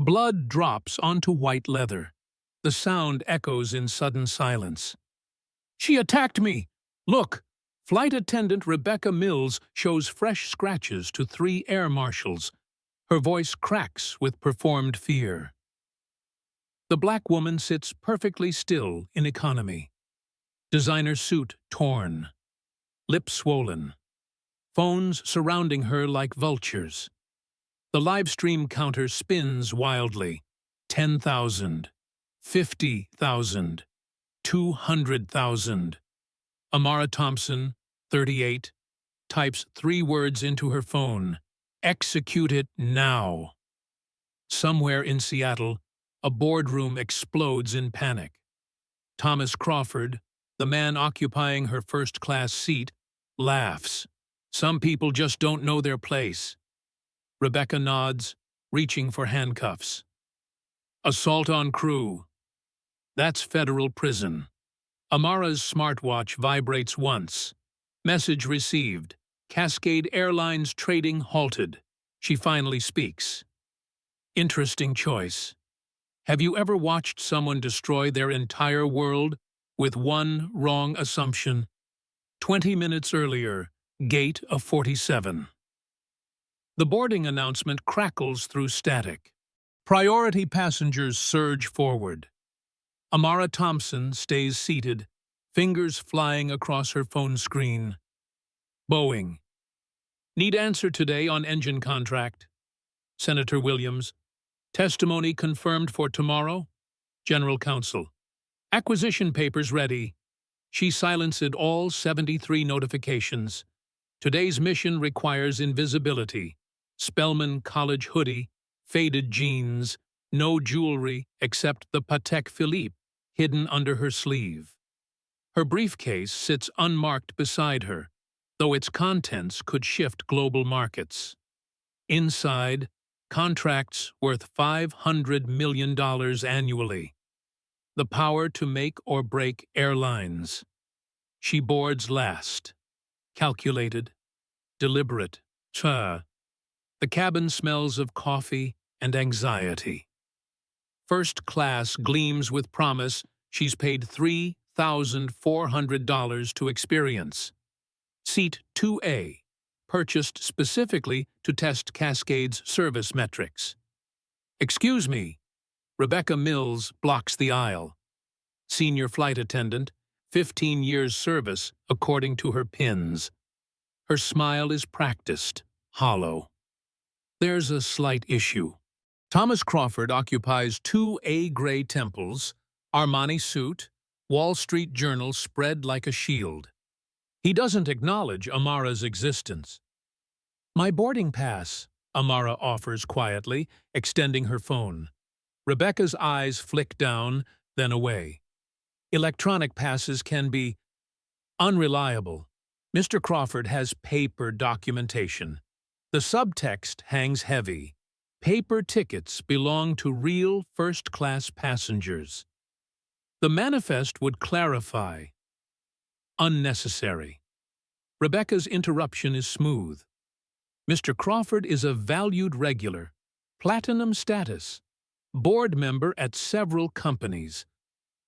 Blood drops onto white leather. The sound echoes in sudden silence. "She attacked me! Look!" Flight attendant Rebecca Mills shows fresh scratches to 3 air marshals. Her voice cracks with performed fear. The black woman sits perfectly still in economy. Designer suit torn. Lips swollen. Phones surrounding her like vultures. The live stream counter spins wildly. 10,000. 50,000. 200,000. Amara Thompson, 38, types 3 words into her phone. Execute it now. Somewhere in Seattle, a boardroom explodes in panic. Thomas Crawford, the man occupying her first-class seat, laughs. Some people just don't know their place. Rebecca nods, reaching for handcuffs. Assault on crew. That's federal prison. Amara's smartwatch vibrates once. Message received. Cascade Airlines trading halted. She finally speaks. Interesting choice. Have you ever watched someone destroy their entire world with one wrong assumption? 20 minutes earlier, gate of 47. The boarding announcement crackles through static. Priority passengers surge forward. Amara Thompson stays seated, fingers flying across her phone screen. Boeing. Need answer today on engine contract. Senator Williams. Testimony confirmed for tomorrow. General Counsel. Acquisition papers ready. She silenced all 73 notifications. Today's mission requires invisibility. Spelman college hoodie, faded jeans, no jewelry except the Patek Philippe hidden under her sleeve. Her briefcase sits unmarked beside her, though its contents could shift global markets. Inside, contracts worth $500 million annually. The power to make or break airlines. She boards last. Calculated. Deliberate. The cabin smells of coffee and anxiety. First class gleams with promise she's paid $3,400 to experience. Seat 2A, purchased specifically to test Cascade's service metrics. Excuse me. Rebecca Mills blocks the aisle. Senior flight attendant, 15 years service according to her pins. Her smile is practiced, hollow. There's a slight issue. Thomas Crawford occupies 2 A-gray temples, Armani suit, Wall Street Journal spread like a shield. He doesn't acknowledge Amara's existence. My boarding pass, Amara offers quietly, extending her phone. Rebecca's eyes flick down, then away. Electronic passes can be unreliable. Mr. Crawford has paper documentation. The subtext hangs heavy. Paper tickets belong to real first-class passengers. The manifest would clarify. Unnecessary. Rebecca's interruption is smooth. Mr. Crawford is a valued regular, platinum status, board member at several companies.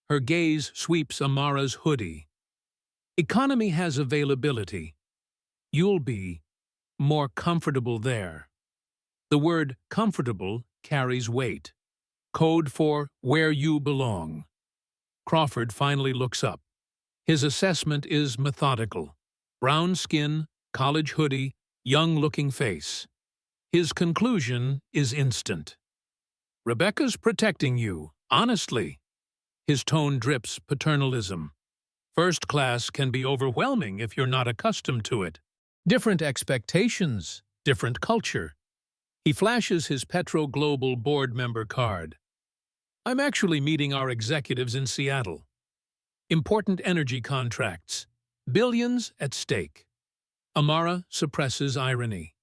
Her gaze sweeps Amara's hoodie. Economy has availability. You'll be more comfortable there. The word comfortable carries weight. Code for where you belong. Crawford finally looks up. His assessment is methodical. Brown skin, college hoodie, young-looking face. His conclusion is instant. Rebecca's protecting you, honestly. His tone drips paternalism. First class can be overwhelming if you're not accustomed to it. Different expectations, different culture. He flashes his Petro Global board member card. I'm actually meeting our executives in Seattle. Important energy contracts. Billions at stake. Amara suppresses irony.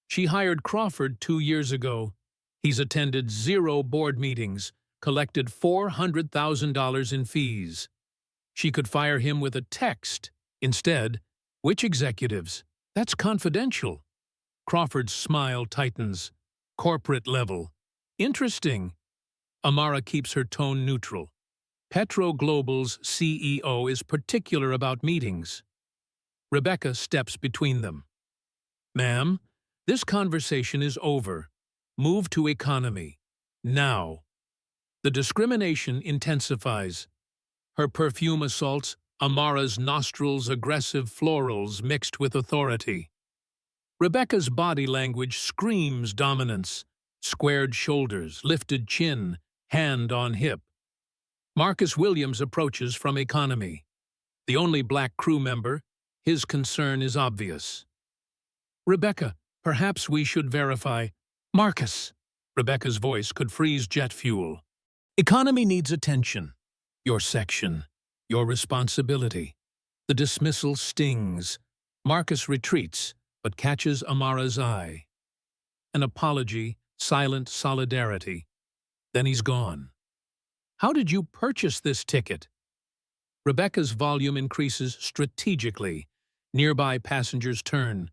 She hired Crawford 2 years ago. He's attended 0 board meetings, collected $400,000 in fees. She could fire him with a text. Instead, which executives? That's confidential. Crawford's smile tightens. Corporate level. Interesting. Amara keeps her tone neutral. Petro Global's CEO is particular about meetings. Rebecca steps between them. Ma'am, this conversation is over. Move to economy. Now. The discrimination intensifies. Her perfume assaults Amara's nostrils, aggressive florals mixed with authority. Rebecca's body language screams dominance. Squared shoulders, lifted chin, hand on hip. Marcus Williams approaches from economy. The only black crew member, his concern is obvious. Rebecca, perhaps we should verify. Marcus! Rebecca's voice could freeze jet fuel. Economy needs attention. Your section. Your responsibility. The dismissal stings. Marcus retreats, but catches Amara's eye. An apology, silent solidarity. Then he's gone. How did you purchase this ticket? Rebecca's volume increases strategically. Nearby passengers turn.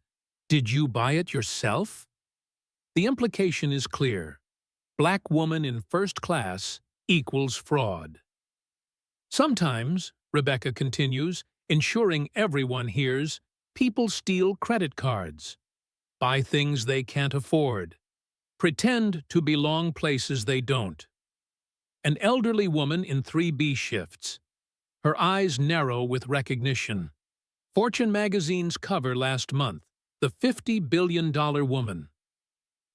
Did you buy it yourself? The implication is clear. Black woman in first class equals fraud. Sometimes, Rebecca continues, ensuring everyone hears, people steal credit cards, buy things they can't afford, pretend to belong places they don't. An elderly woman in 3B shifts. Her eyes narrow with recognition. Fortune magazine's cover last month, the $50 billion woman.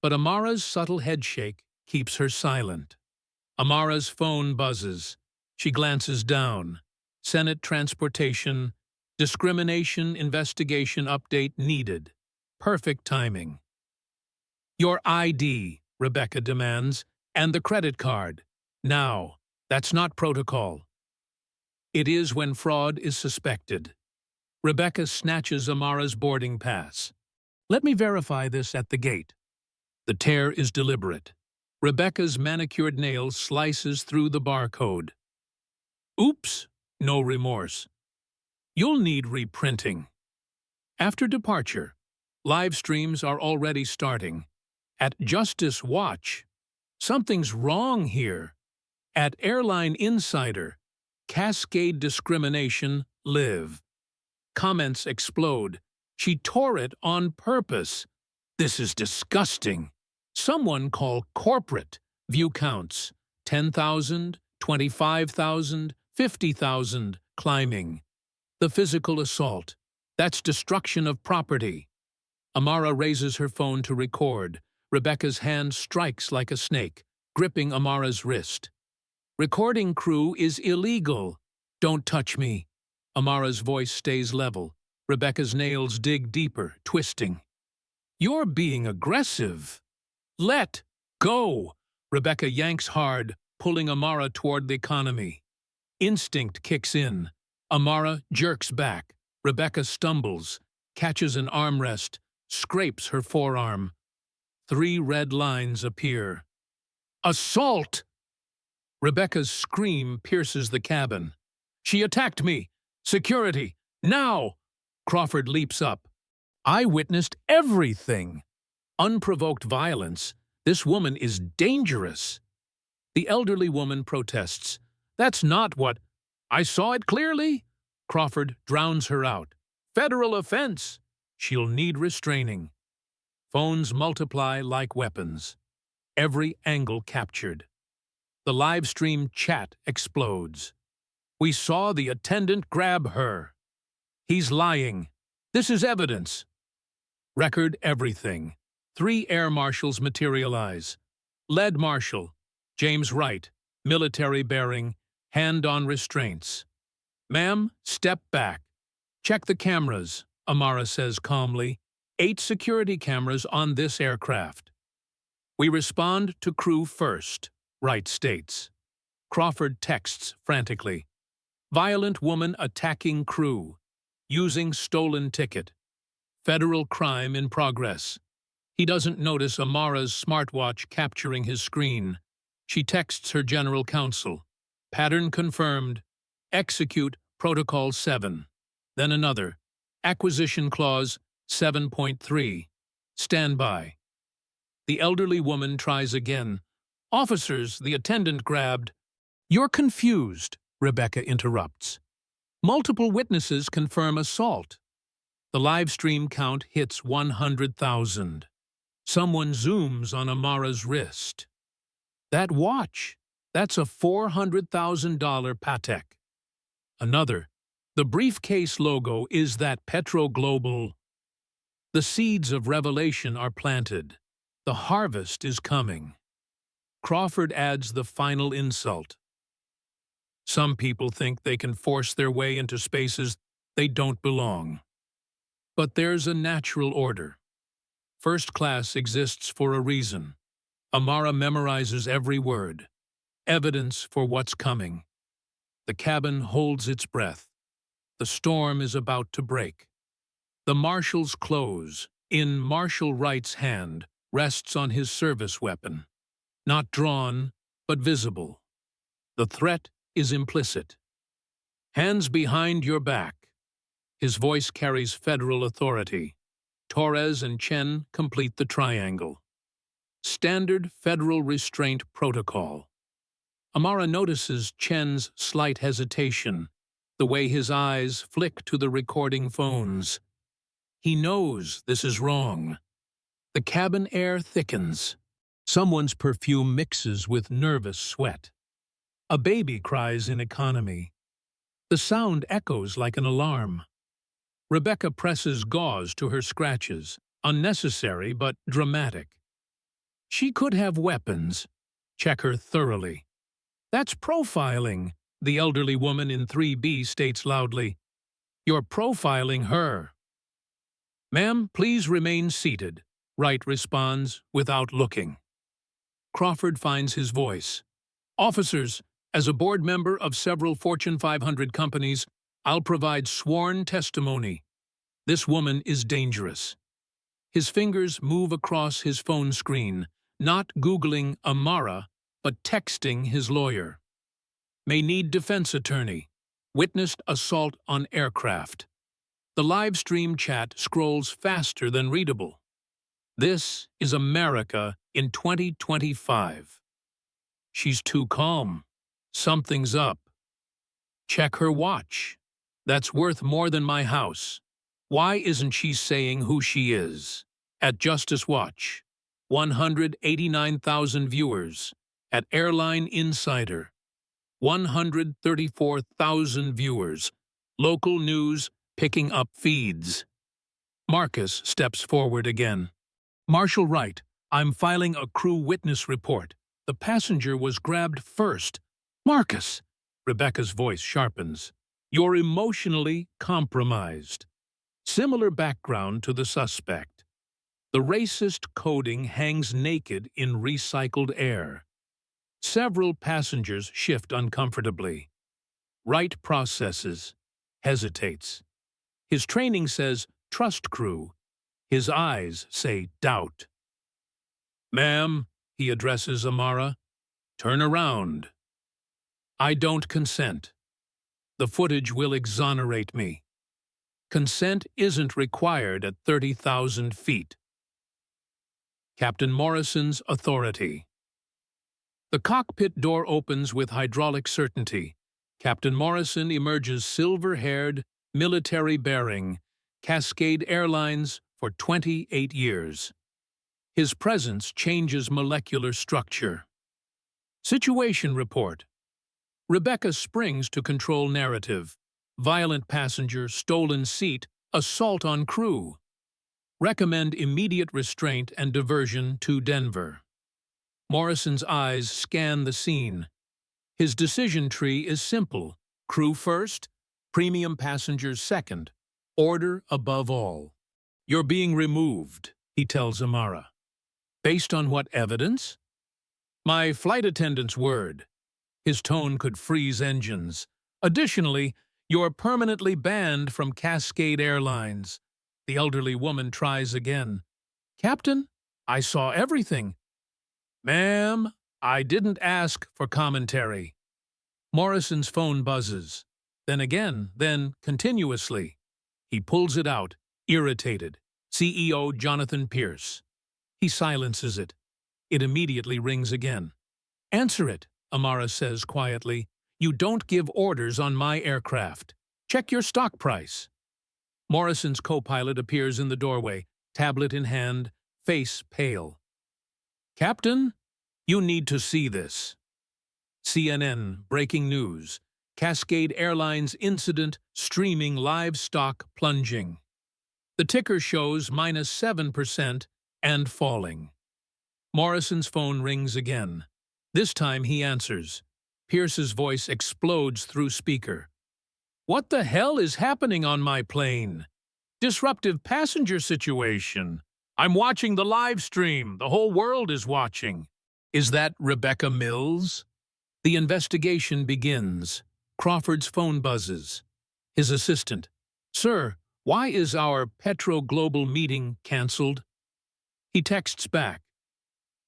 But Amara's subtle headshake keeps her silent. Amara's phone buzzes. She glances down. Senate transportation, discrimination investigation update needed. Perfect timing. Your ID, Rebecca demands, and the credit card. Now, that's not protocol. It is when fraud is suspected. Rebecca snatches Amara's boarding pass. Let me verify this at the gate. The tear is deliberate. Rebecca's manicured nail slices through the barcode. Oops, no remorse. You'll need reprinting. After departure, live streams are already starting. At Justice Watch, something's wrong here. At Airline Insider, Cascade Discrimination live. Comments explode. She tore it on purpose. This is disgusting. Someone call corporate. View counts. 10,000, 25,000, 50,000, climbing. The physical assault. That's destruction of property. Amara raises her phone to record. Rebecca's hand strikes like a snake, gripping Amara's wrist. Recording crew is illegal. Don't touch me. Amara's voice stays level. Rebecca's nails dig deeper, twisting. You're being aggressive. Let go. Rebecca yanks hard, pulling Amara toward the economy. Instinct kicks in. Amara jerks back. Rebecca stumbles, catches an armrest, scrapes her forearm. 3 red lines appear. Assault! Rebecca's scream pierces the cabin. She attacked me! Security! Now! Crawford leaps up. I witnessed everything! Unprovoked violence. This woman is dangerous. The elderly woman protests. That's not what... I saw it clearly. Crawford drowns her out. Federal offense. She'll need restraining. Phones multiply like weapons. Every angle captured. The live stream chat explodes. We saw the attendant grab her. He's lying. This is evidence. Record everything. 3 air marshals materialize. Lead marshal, James Wright, military bearing, hand on restraints. Ma'am, step back. Check the cameras, Amara says calmly. 8 security cameras on this aircraft. We respond to crew first, Wright states. Crawford texts frantically. Violent woman attacking crew. Using stolen ticket. Federal crime in progress. He doesn't notice Amara's smartwatch capturing his screen. She texts her general counsel. Pattern confirmed. Execute Protocol 7. Then another. Acquisition Clause 7.3. Stand by. The elderly woman tries again. Officers, the attendant grabbed. You're confused, Rebecca interrupts. Multiple witnesses confirm assault. The live stream count hits 100,000. Someone zooms on Amara's wrist. That watch, that's a $400,000 Patek. Another, the briefcase logo is that Petro-Global. The seeds of revelation are planted. The harvest is coming. Crawford adds the final insult. Some people think they can force their way into spaces they don't belong. But there's a natural order. First class exists for a reason. Amara memorizes every word. Evidence for what's coming. The cabin holds its breath. The storm is about to break. The marshals close. In Marshal Wright's hand rests on his service weapon. Not drawn, but visible. The threat is implicit. Hands behind your back. His voice carries federal authority. Torres and Chen complete the triangle. Standard federal restraint protocol. Amara notices Chen's slight hesitation, the way his eyes flick to the recording phones. He knows this is wrong. The cabin air thickens. Someone's perfume mixes with nervous sweat. A baby cries in economy. The sound echoes like an alarm. Rebecca presses gauze to her scratches, unnecessary but dramatic. She could have weapons. Check her thoroughly. That's profiling, the elderly woman in 3B states loudly. You're profiling her. Ma'am, please remain seated, Wright responds without looking. Crawford finds his voice. Officers, as a board member of several Fortune 500 companies, I'll provide sworn testimony. This woman is dangerous. His fingers move across his phone screen, not Googling Amara, but texting his lawyer. May need defense attorney. Witnessed assault on aircraft. The live stream chat scrolls faster than readable. This is America in 2025. She's too calm. Something's up. Check her watch. That's worth more than my house. Why isn't she saying who she is? At Justice Watch, 189,000 viewers. At Airline Insider, 134,000 viewers. Local news picking up feeds. Marcus steps forward again. Marshal Wright, I'm filing a crew witness report. The passenger was grabbed first. Marcus! Rebecca's voice sharpens. You're emotionally compromised. Similar background to the suspect. The racist coding hangs naked in recycled air. Several passengers shift uncomfortably. Wright processes, hesitates. His training says, trust crew. His eyes say doubt. Ma'am, he addresses Amara, turn around. I don't consent. The footage will exonerate me. Consent isn't required at 30,000 feet. Captain Morrison's authority. The cockpit door opens with hydraulic certainty. Captain Morrison emerges silver-haired, military-bearing, Cascade Airlines for 28 years. His presence changes molecular structure. Situation report. Rebecca springs to control narrative. Violent passenger, stolen seat, assault on crew. Recommend immediate restraint and diversion to Denver. Morrison's eyes scan the scene. His decision tree is simple. Crew first, premium passengers second. Order above all. You're being removed, he tells Amara. Based on what evidence? My flight attendant's word. His tone could freeze engines. Additionally, you're permanently banned from Cascade Airlines. The elderly woman tries again. Captain, I saw everything. Ma'am, I didn't ask for commentary. Morrison's phone buzzes. Then again, then continuously. He pulls it out, irritated. CEO Jonathan Pierce. He silences it. It immediately rings again. Answer it, Amara says quietly. You don't give orders on my aircraft. Check your stock price. Morrison's co-pilot appears in the doorway, tablet in hand, face pale. Captain, you need to see this. CNN, breaking news. Cascade Airlines incident streaming live stock plunging. The ticker shows -7% and falling. Morrison's phone rings again. This time he answers. Pierce's voice explodes through speaker. What the hell is happening on my plane? Disruptive passenger situation. I'm watching the live stream. The whole world is watching. Is that Rebecca Mills? The investigation begins. Crawford's phone buzzes. His assistant. Sir, why is our Petro Global meeting cancelled? He texts back.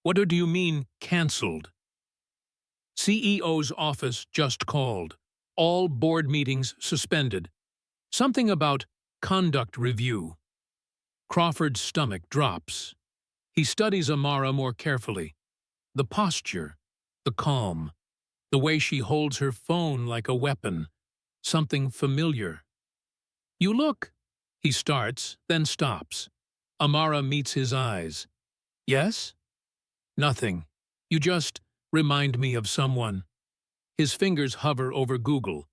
What do you mean, cancelled? CEO's office just called. All board meetings suspended. Something about conduct review. Crawford's stomach drops. He studies Amara more carefully. The posture, the calm, the way she holds her phone like a weapon. Something familiar. You look, he starts, then stops. Amara meets his eyes. Yes? Nothing. You just remind me of someone. His fingers hover over Google.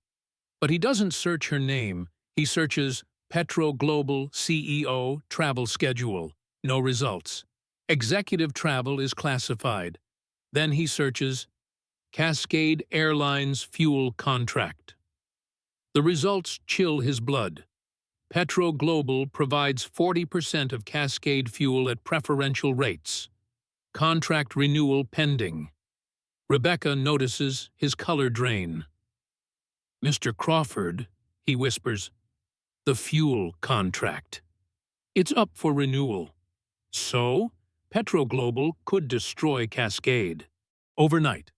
But he doesn't search her name. He searches Petro Global CEO travel schedule. No results. Executive travel is classified. Then he searches Cascade Airlines fuel contract. The results chill his blood. Petro Global provides 40% of Cascade fuel at preferential rates. Contract renewal pending. Rebecca notices his color drain. Mr. Crawford, he whispers, the fuel contract. It's up for renewal. So, Petro Global could destroy Cascade. Overnight,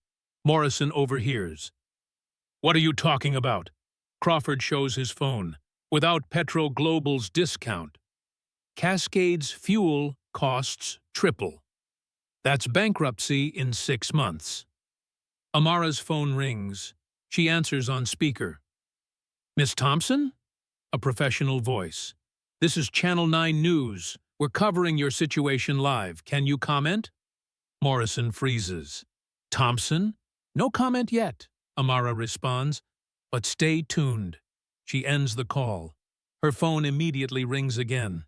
Morrison overhears. What are you talking about? Crawford shows his phone. Without Petro Global's discount, Cascade's fuel costs triple. That's bankruptcy in 6 months. Amara's phone rings. She answers on speaker. Miss Thompson? A professional voice. This is Channel 9 News. We're covering your situation live. Can you comment? Morrison freezes. Thompson? No comment yet, Amara responds. But stay tuned. She ends the call. Her phone immediately rings again.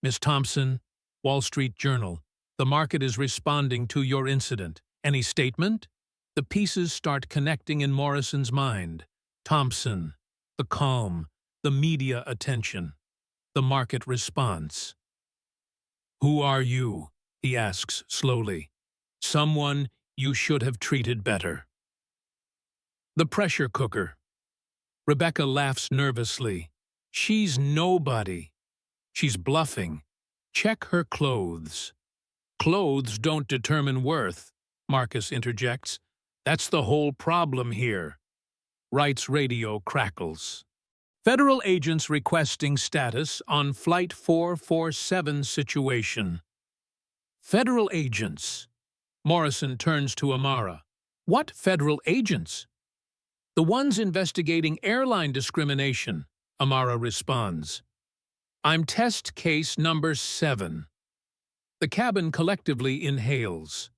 Miss Thompson, Wall Street Journal. The market is responding to your incident. Any statement? The pieces start connecting in Morrison's mind. Thompson, the calm, the media attention, the market response. Who are you? He asks slowly. Someone you should have treated better. The pressure cooker. Rebecca laughs nervously. She's nobody. She's bluffing. Check her clothes. Clothes don't determine worth, Marcus interjects. That's the whole problem here. Wright's radio crackles. Federal agents requesting status on Flight 447 situation. Federal agents. Morrison turns to Amara. What federal agents? The ones investigating airline discrimination, Amara responds. I'm test case number 7. The cabin collectively inhales.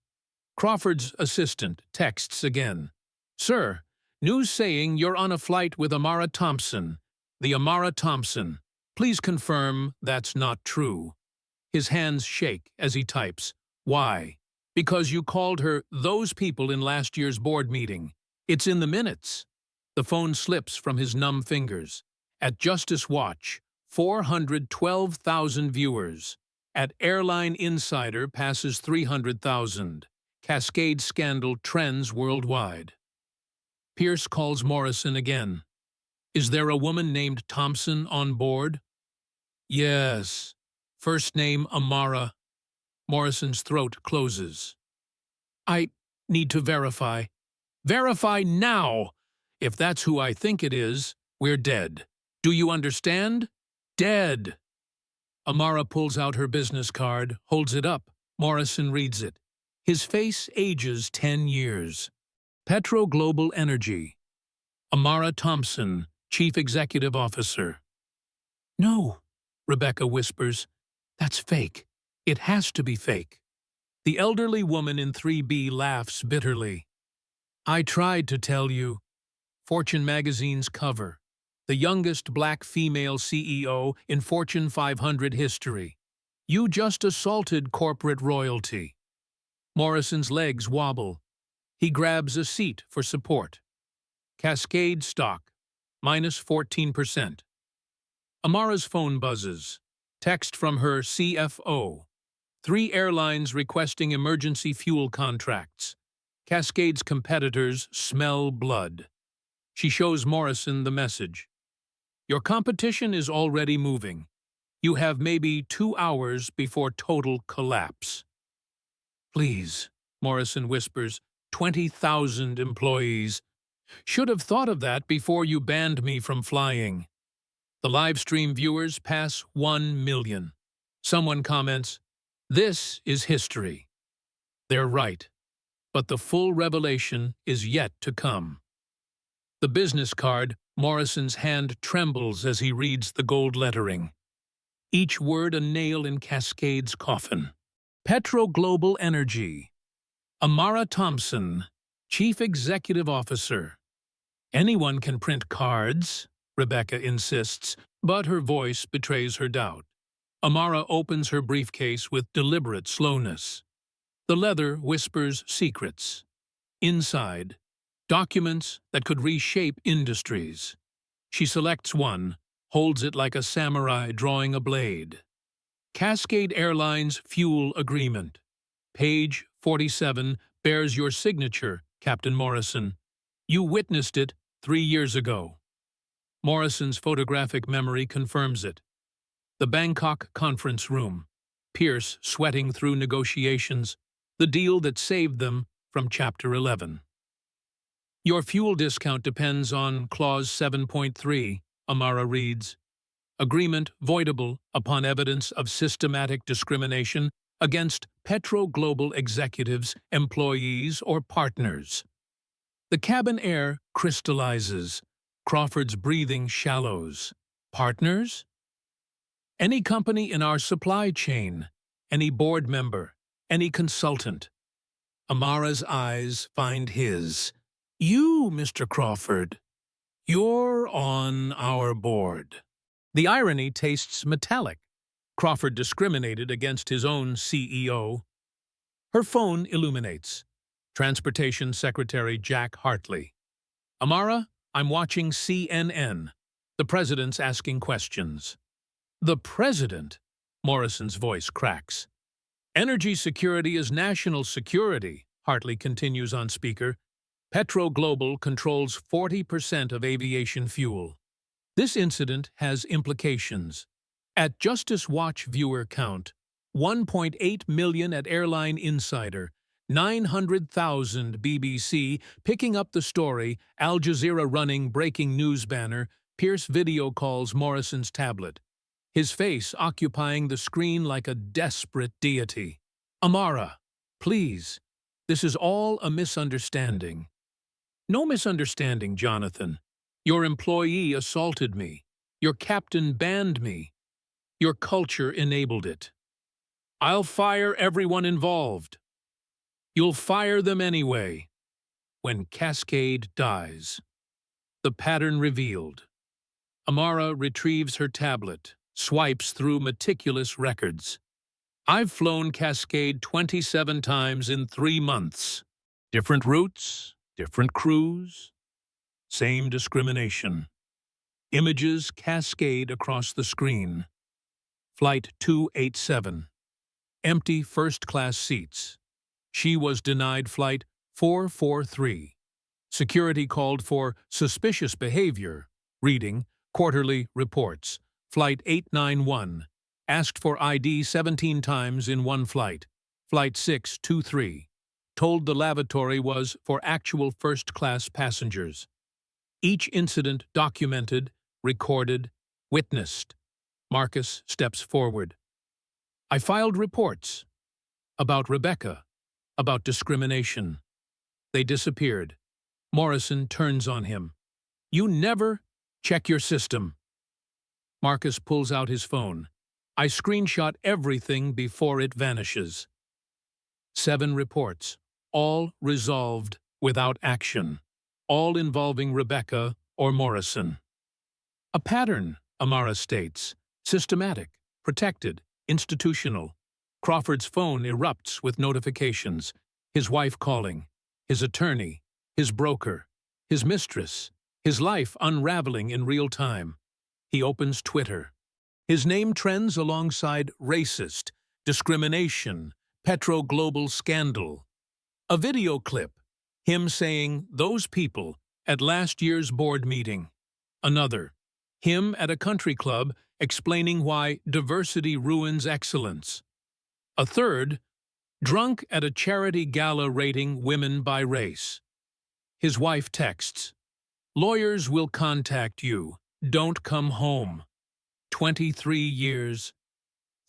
Crawford's assistant texts again. Sir, news saying you're on a flight with Amara Thompson. The Amara Thompson. Please confirm that's not true. His hands shake as he types. Why? Because you called her those people in last year's board meeting. It's in the minutes. The phone slips from his numb fingers. At Justice Watch, 412,000 viewers. At Airline Insider passes 300,000. Cascade scandal trends worldwide. Pierce calls Morrison again. Is there a woman named Thompson on board? Yes. First name Amara. Morrison's throat closes. I need to verify. Verify now! If that's who I think it is, we're dead. Do you understand? Dead. Amara pulls out her business card, holds it up. Morrison reads it. His face ages 10 years. Petro Global Energy. Amara Thompson, Chief Executive Officer. No, Rebecca whispers. That's fake. It has to be fake. The elderly woman in 3B laughs bitterly. I tried to tell you. Fortune magazine's cover. The youngest black female CEO in Fortune 500 history. You just assaulted corporate royalty. Morrison's legs wobble. He grabs a seat for support. Cascade stock, minus 14%. Amara's phone buzzes. Text from her CFO. 3 airlines requesting emergency fuel contracts. Cascade's competitors smell blood. She shows Morrison the message. Your competition is already moving. You have maybe 2 hours before total collapse. Please, Morrison whispers, 20,000 employees. Should have thought of that before you banned me from flying. The live stream viewers pass 1 million. Someone comments, this is history. They're right, but the full revelation is yet to come. The business card, Morrison's hand trembles as he reads the gold lettering. Each word a nail in Cascade's coffin. Petro Global Energy. Amara Thompson, Chief Executive Officer. Anyone can print cards, Rebecca insists, but her voice betrays her doubt. Amara opens her briefcase with deliberate slowness. The leather whispers secrets. Inside, documents that could reshape industries. She selects one, holds it like a samurai drawing a blade. Cascade Airlines Fuel Agreement. Page 47 bears your signature, Captain Morrison. You witnessed it 3 years ago. Morrison's photographic memory confirms it. The Bangkok conference room. Pierce sweating through negotiations. The deal that saved them from Chapter 11. Your fuel discount depends on Clause 7.3, Amara reads. Agreement voidable upon evidence of systematic discrimination against Petro Global executives, employees, or partners. The cabin air crystallizes. Crawford's breathing shallows. Partners? Any company in our supply chain, any board member, any consultant. Amara's eyes find his. You, Mr. Crawford, you're on our board. The irony tastes metallic. Crawford discriminated against his own CEO. Her phone illuminates. Transportation Secretary Jack Hartley. Amara, I'm watching CNN. The president's asking questions. The president? Morrison's voice cracks. Energy security is national security, Hartley continues on speaker. Petro Global controls 40% of aviation fuel. This incident has implications. At Justice Watch viewer count, 1.8 million at Airline Insider, 900,000 BBC, picking up the story, Al Jazeera running breaking news banner, Pierce video calls Morrison's tablet. His face occupying the screen like a desperate deity. Amara, please, this is all a misunderstanding. No misunderstanding, Jonathan. Your employee assaulted me. Your captain banned me. Your culture enabled it. I'll fire everyone involved. You'll fire them anyway. When Cascade dies. The pattern revealed. Amara retrieves her tablet, swipes through meticulous records. I've flown Cascade 27 times in 3 months. Different routes, different crews, same discrimination. Images cascade across the screen. Flight 287. Empty first-class seats. She was denied Flight 443. Security called for suspicious behavior. Reading, quarterly reports. Flight 891. Asked for ID 17 times in one flight. Flight 623. Told the lavatory was for actual first-class passengers. Each incident documented, recorded, witnessed. Marcus steps forward. I filed reports about Rebecca. about discrimination. They disappeared. Morrison turns on him. You never check your system. Marcus pulls out his phone. I screenshot everything before it vanishes. 7 reports, all resolved without action, all involving Rebecca or Morrison. A pattern, Amara states, systematic, protected, institutional. Crawford's phone erupts with notifications, his wife calling, his attorney, his broker, his mistress, his life unraveling in real time. He opens Twitter. His name trends alongside racist, discrimination, petro-global scandal. A video clip, him saying those people at last year's board meeting. Another, him at a country club explaining why diversity ruins excellence. A third, drunk at a charity gala rating women by race. His wife texts, lawyers will contact you. Don't come home. 23 years.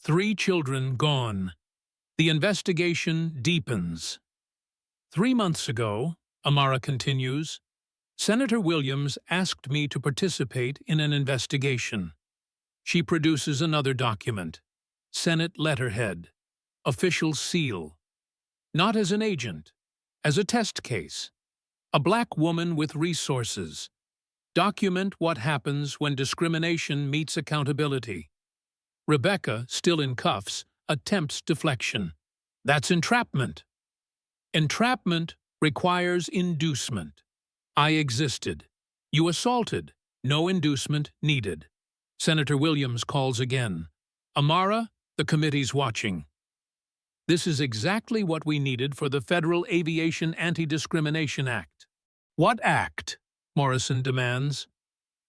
3 children gone. The investigation deepens. 3 months ago, Amara continues, Senator Williams asked me to participate in an investigation. She produces another document. Senate letterhead. Official seal. Not as an agent, as a test case. A black woman with resources. Document what happens when discrimination meets accountability. Rebecca, still in cuffs, attempts deflection. That's entrapment. Entrapment requires inducement. I existed. You assaulted. No inducement needed. Senator Williams calls again. Amara, the committee's watching. This is exactly what we needed for the Federal Aviation Anti-Discrimination Act. What act? Morrison demands.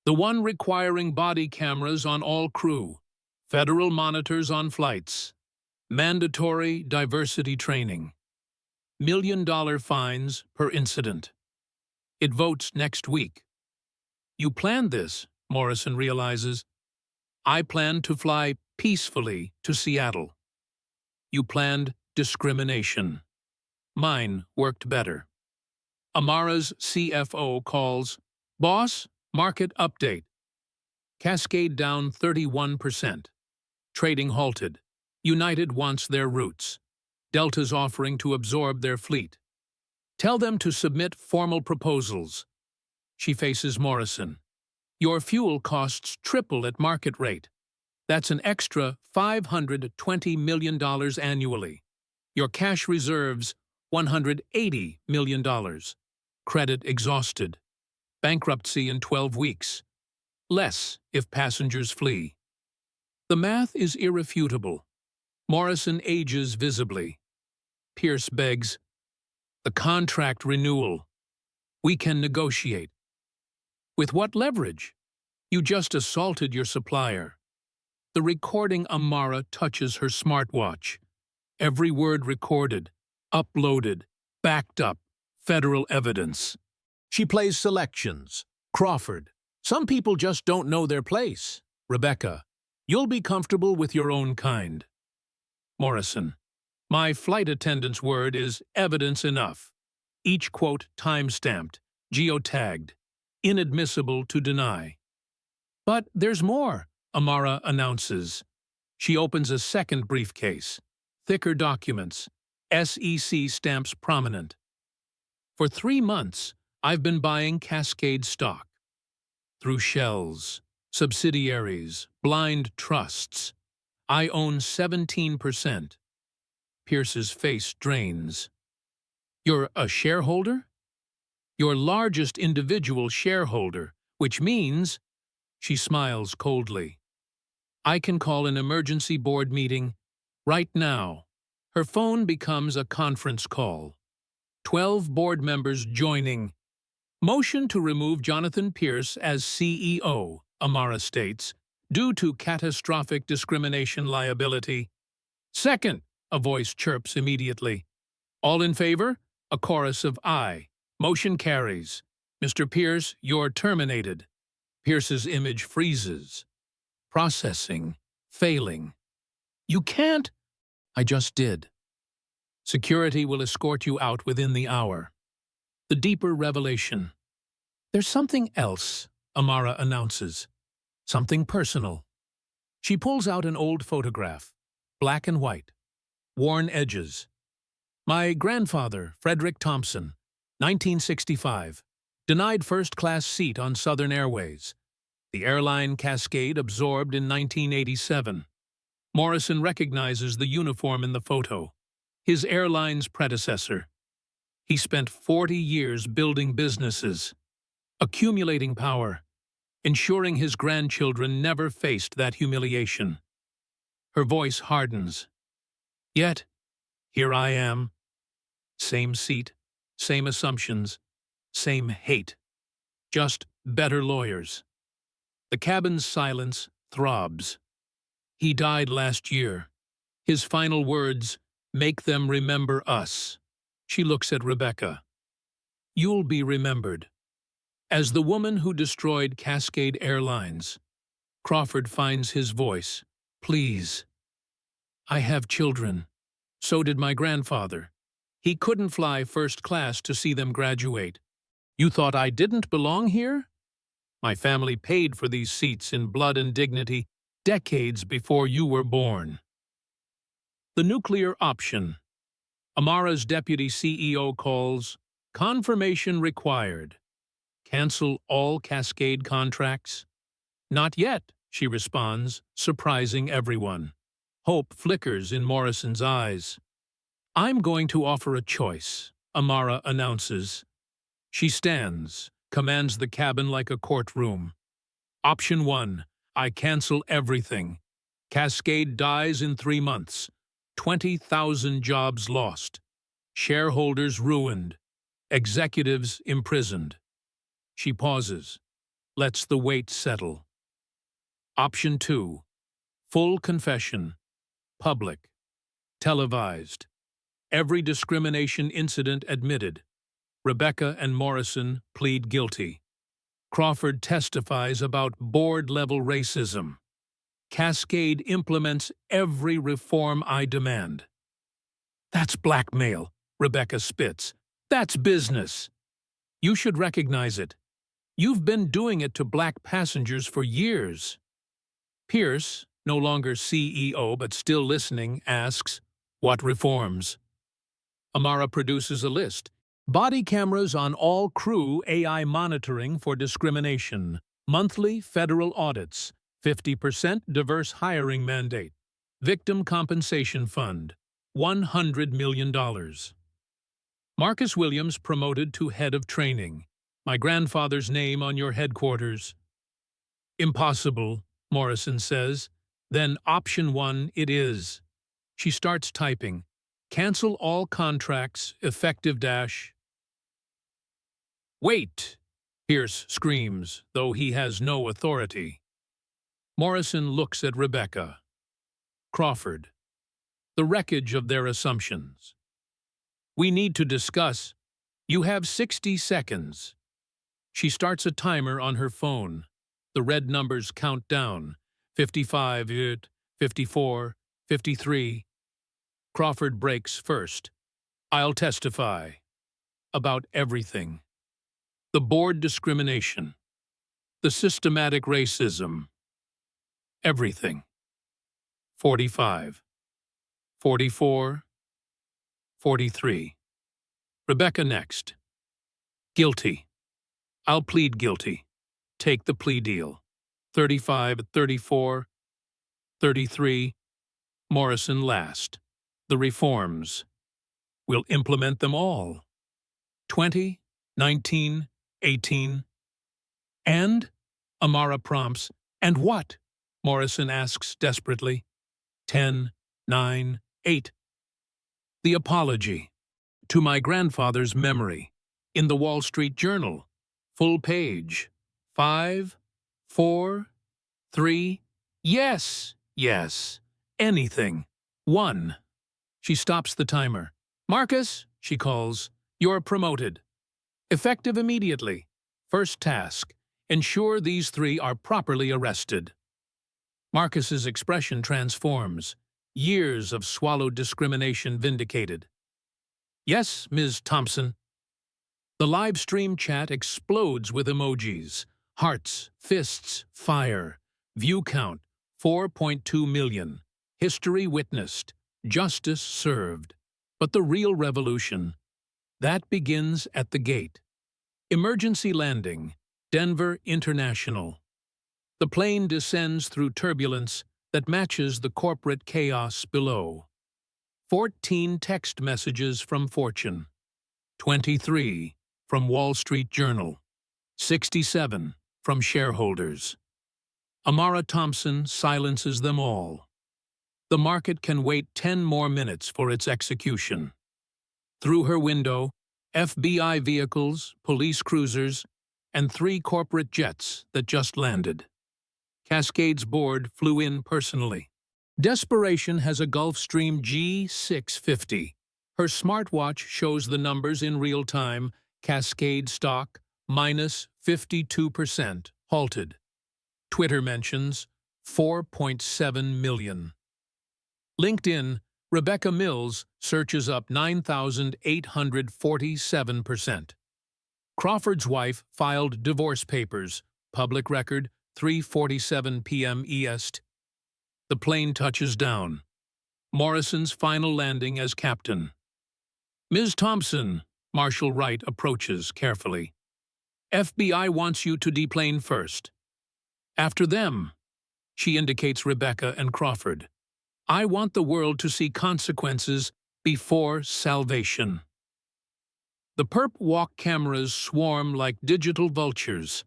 The one requiring body cameras on all crew, federal monitors on flights, mandatory diversity training, $1 million fines per incident. It votes next week. You planned this, Morrison realizes. I planned to fly peacefully to Seattle. You planned discrimination. Mine worked better. Amara's CFO calls, Boss, market update. Cascade down 31%. Trading halted. United wants their routes. Delta's offering to absorb their fleet. Tell them to submit formal proposals. She faces Morrison. Your fuel costs triple at market rate. That's an extra $520 million annually. Your cash reserves, $180 million. Credit exhausted. Bankruptcy in 12 weeks. Less if passengers flee. The math is irrefutable. Morrison ages visibly. Pierce begs, the contract renewal. We can negotiate. With what leverage? You just assaulted your supplier. The recording Amara touches her smartwatch. Every word recorded, uploaded, backed up, federal evidence. She plays selections. Crawford. Some people just don't know their place. Rebecca. You'll be comfortable with your own kind. Morrison. My flight attendant's word is evidence enough. Each quote time-stamped, geotagged. Inadmissible to deny. But there's more, Amara announces. She opens a second briefcase. Thicker documents. SEC stamps prominent. For 3 months, I've been buying Cascade stock. Through shells, subsidiaries, blind trusts. I own 17%. Pierce's face drains. You're a shareholder? Your largest individual shareholder, which means... She smiles coldly. I can call an emergency board meeting right now. Her phone becomes a conference call. 12 board members joining. Motion to remove Jonathan Pierce as CEO, Amara states, due to catastrophic discrimination liability. Second, a voice chirps immediately. All in favor? A chorus of aye. Motion carries. Mr. Pierce, you're terminated. Pierce's image freezes. Processing. Failing. You can't. I just did. Security will escort you out within the hour. The deeper revelation. There's something else, Amara announces. Something personal. She pulls out an old photograph, black and white, worn edges. My grandfather, Frederick Thompson, 1965, denied first-class seat on Southern Airways. The airline cascade absorbed in 1987. Morrison recognizes the uniform in the photo, his airline's predecessor. He spent 40 years building businesses, accumulating power, ensuring his grandchildren never faced that humiliation. Her voice hardens. Yet, here I am. Same seat, same assumptions, same hate. Just better lawyers. The cabin's silence throbs. He died last year. His final words, "Make them remember us." She looks at Rebecca. You'll be remembered. As the woman who destroyed Cascade Airlines, Crawford finds his voice. Please. I have children. So did my grandfather. He couldn't fly first class to see them graduate. You thought I didn't belong here? My family paid for these seats in blood and dignity decades before you were born. The nuclear option. Amara's deputy CEO calls, confirmation required. Cancel all Cascade contracts? Not yet, she responds, surprising everyone. Hope flickers in Morrison's eyes. I'm going to offer a choice, Amara announces. She stands, commands the cabin like a courtroom. Option 1, I cancel everything. Cascade dies in 3 months. 20,000 jobs lost. Shareholders ruined. Executives imprisoned. She pauses, lets the weight settle. Option 2, full confession. Public. Televised. Every discrimination incident admitted. Rebecca and Morrison plead guilty. Crawford testifies about board-level racism. Cascade implements every reform I demand. That's blackmail, Rebecca spits. That's business. You should recognize it. You've been doing it to black passengers for years. Pierce, no longer CEO but still listening, asks, what reforms? Amara produces a list. Body cameras on all crew, AI monitoring for discrimination, monthly federal audits, 50% diverse hiring mandate, victim compensation fund, $100 million. Marcus Williams promoted to head of training. My grandfather's name on your headquarters. Impossible, Morrison says. Then option 1 it is. She starts typing. Cancel all contracts, effective dash. Wait, Pierce screams, though he has no authority. Morrison looks at Rebecca. Crawford. The wreckage of their assumptions. We need to discuss. You have 60 seconds. She starts a timer on her phone. The red numbers count down. 55, 54, 53. Crawford breaks first. I'll testify. About everything. The board discrimination. The systematic racism. Everything. 45. 44. 43. Rebecca next. Guilty. I'll plead guilty. Take the plea deal. 35, 34, 33. Morrison last. The reforms. We'll implement them all. 20, 19, 18. And? Amara prompts. And what? Morrison asks desperately. 10, 9, 8. The apology. To my grandfather's memory. In the Wall Street Journal. Full page. 5, 4, 3. Yes, yes. Anything. 1. She stops the timer. Marcus, she calls, you're promoted. Effective immediately. First task. Ensure these 3 are properly arrested. Marcus's expression transforms. Years of swallowed discrimination vindicated. Yes, Ms. Thompson. The live stream chat explodes with emojis. Hearts, fists, fire. View count, 4.2 million. History witnessed. Justice served. But the real revolution, that begins at the gate. Emergency landing, Denver International. The plane descends through turbulence that matches the corporate chaos below. 14 text messages from Fortune. 23 from Wall Street Journal. 67 from shareholders. Amara Thompson silences them all. The market can wait 10 more minutes for its execution. Through her window, FBI vehicles, police cruisers, and 3 corporate jets that just landed. Cascade's board flew in personally. Desperation has a Gulfstream G650. Her smartwatch shows the numbers in real time. Cascade stock, minus 52%, halted. Twitter mentions, 4.7 million. LinkedIn, Rebecca Mills searches up 9,847%. Crawford's wife filed divorce papers, public record, 3:47 p.m. EST. The plane touches down. Morrison's final landing as captain. Ms. Thompson, Marshal Wright approaches carefully. FBI wants you to deplane first. After them, she indicates Rebecca and Crawford. I want the world to see consequences before salvation. The perp walk cameras swarm like digital vultures.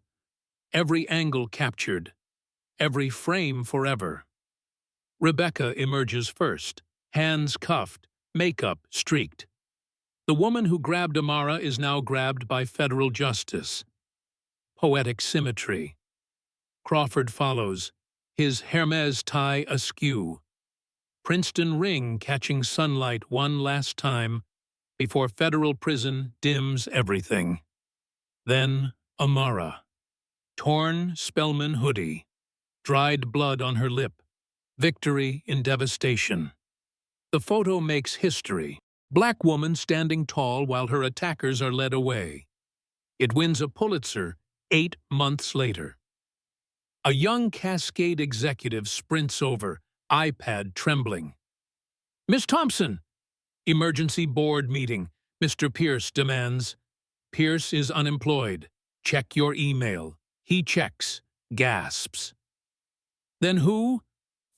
Every angle captured, every frame forever. Rebecca emerges first, hands cuffed, makeup streaked. The woman who grabbed Amara is now grabbed by federal justice. Poetic symmetry. Crawford follows, his Hermes tie askew. Princeton ring catching sunlight one last time before federal prison dims everything. Then Amara. Torn Spellman hoodie. Dried blood on her lip. Victory in devastation. The photo makes history. Black woman standing tall while her attackers are led away. It wins a Pulitzer 8 months later. A young Cascade executive sprints over, iPad trembling. Miss Thompson! Emergency board meeting. Mr. Pierce demands. Pierce is unemployed. Check your email. He checks, gasps. Then who?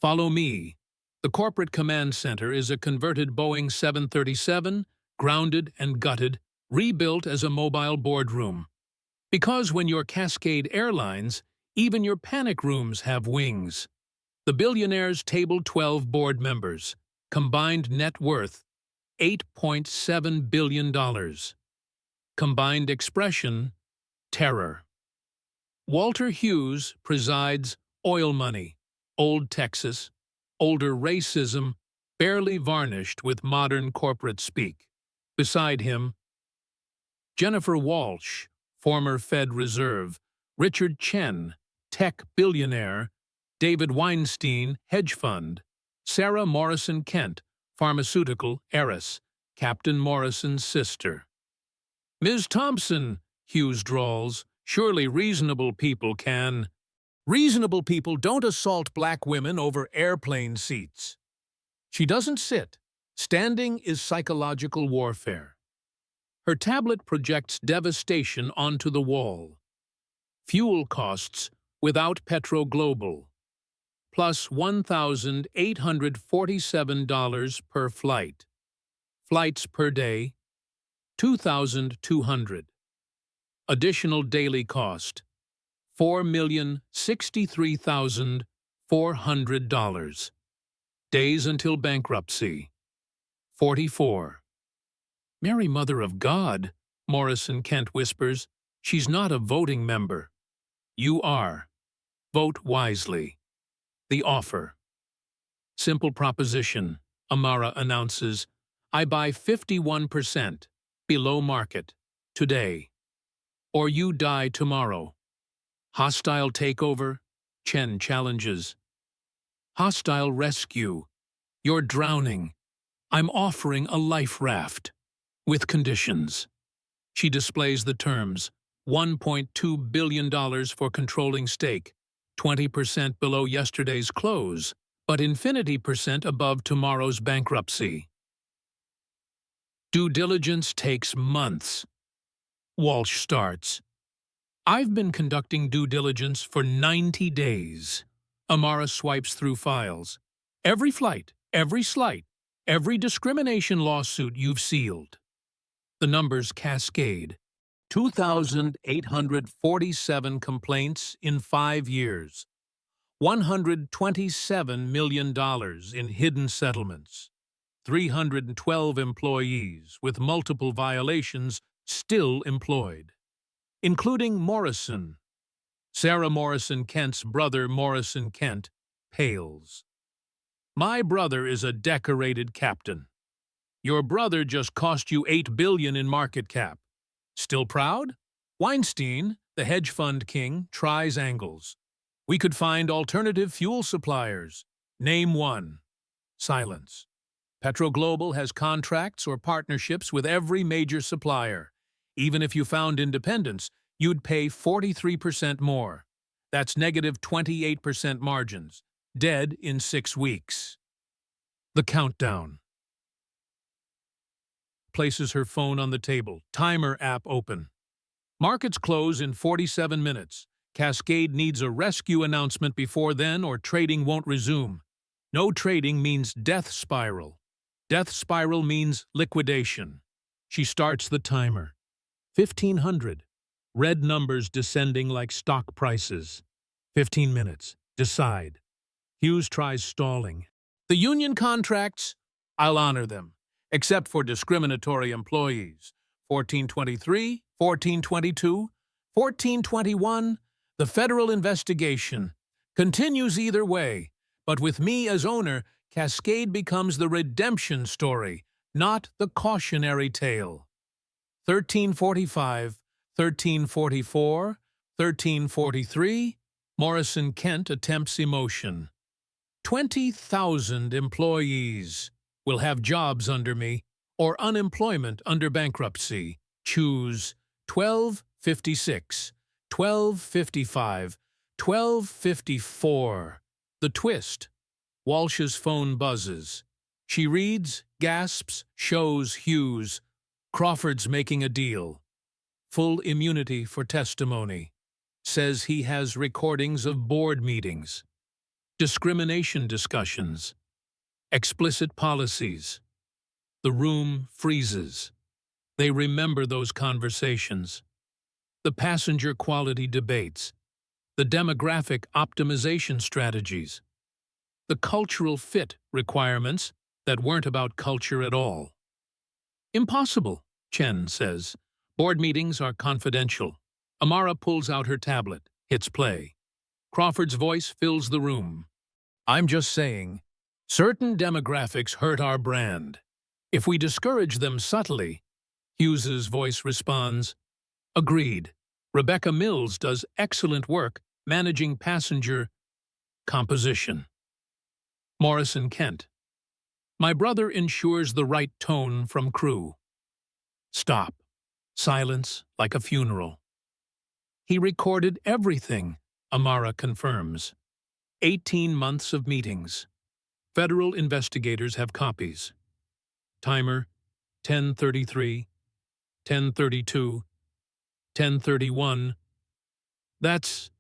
Follow me. The corporate command center is a converted Boeing 737, grounded and gutted, rebuilt as a mobile boardroom. Because when you're Cascade Airlines, even your panic rooms have wings. The billionaires table 12 board members, combined net worth $8.7 billion. Combined expression, terror. Walter Hughes presides, oil money, old Texas, older racism, barely varnished with modern corporate speak. Beside him, Jennifer Walsh, former Fed Reserve, Richard Chen, tech billionaire, David Weinstein, hedge fund, Sarah Morrison Kent, pharmaceutical heiress, Captain Morrison's sister. Ms. Thompson, Hughes drawls, surely reasonable people can. Reasonable people don't assault black women over airplane seats. She doesn't sit. Standing is psychological warfare. Her tablet projects devastation onto the wall. Fuel costs without Petro Global, plus $1,847 per flight. Flights per day, 2,200. Additional daily cost, $4,063,400. Days until bankruptcy, 44. Mary Mother of God, Morrison Kent whispers, she's not a voting member. You are. Vote wisely. The offer. Simple proposition, Amara announces, I buy 51%, below market, today. Or you die tomorrow. Hostile takeover, Chen challenges. Hostile rescue, you're drowning. I'm offering a life raft. with conditions. She displays the terms: $1.2 billion for controlling stake, 20% below yesterday's close, but infinity% above tomorrow's bankruptcy. Due diligence takes months. Walsh starts. I've been conducting due diligence for 90 days. Amara swipes through files. Every flight, every slight, every discrimination lawsuit you've sealed. The numbers cascade. 2,847 complaints in 5 years. $127 million in hidden settlements. 312 employees with multiple violations still employed, including Morrison. Sarah Morrison Kent's brother Morrison Kent pales. My brother is a decorated captain. Your brother just cost you $8 billion in market cap. Still proud? Weinstein, the hedge fund king, tries angles. We could find alternative fuel suppliers. Name one. Silence. Petroglobal has contracts or partnerships with every major supplier. Even if you found independents, you'd pay 43% more. That's negative 28% margins. Dead in 6 weeks. The countdown. Places her phone on the table. Timer app open. Markets close in 47 minutes. Cascade needs a rescue announcement before then or trading won't resume. No trading means death spiral. Death spiral means liquidation. She starts the timer. 1500. Red numbers descending like stock prices. 15 minutes. Decide. Hughes tries stalling. The union contracts? I'll honor them, except for discriminatory employees. 1423, 1422, 1421. The federal investigation continues either way, but with me as owner, Cascade becomes the redemption story, not the cautionary tale. 1345, 1344, 1343, Morrison Kent attempts emotion. 20,000 employees will have jobs under me or unemployment under bankruptcy. Choose 1256, 1255, 1254. The twist. Walsh's phone buzzes. She reads, gasps, shows Hughes. Crawford's making a deal. Full immunity for testimony. Says he has recordings of board meetings. Discrimination discussions. Explicit policies. The room freezes. They remember those conversations. The passenger quality debates. The demographic optimization strategies. The cultural fit requirements that weren't about culture at all. Impossible, Chen says. Board meetings are confidential. Amara pulls out her tablet, hits play. Crawford's voice fills the room. I'm just saying, certain demographics hurt our brand. If we discourage them subtly, Hughes's voice responds, agreed. Rebecca Mills does excellent work managing passenger composition. Morrison Kent. My brother ensures the right tone from crew. Stop. Silence like a funeral. He recorded everything, Amara confirms. 18 months of meetings. Federal investigators have copies. Timer, 10:33, 10:32, 10:31. That's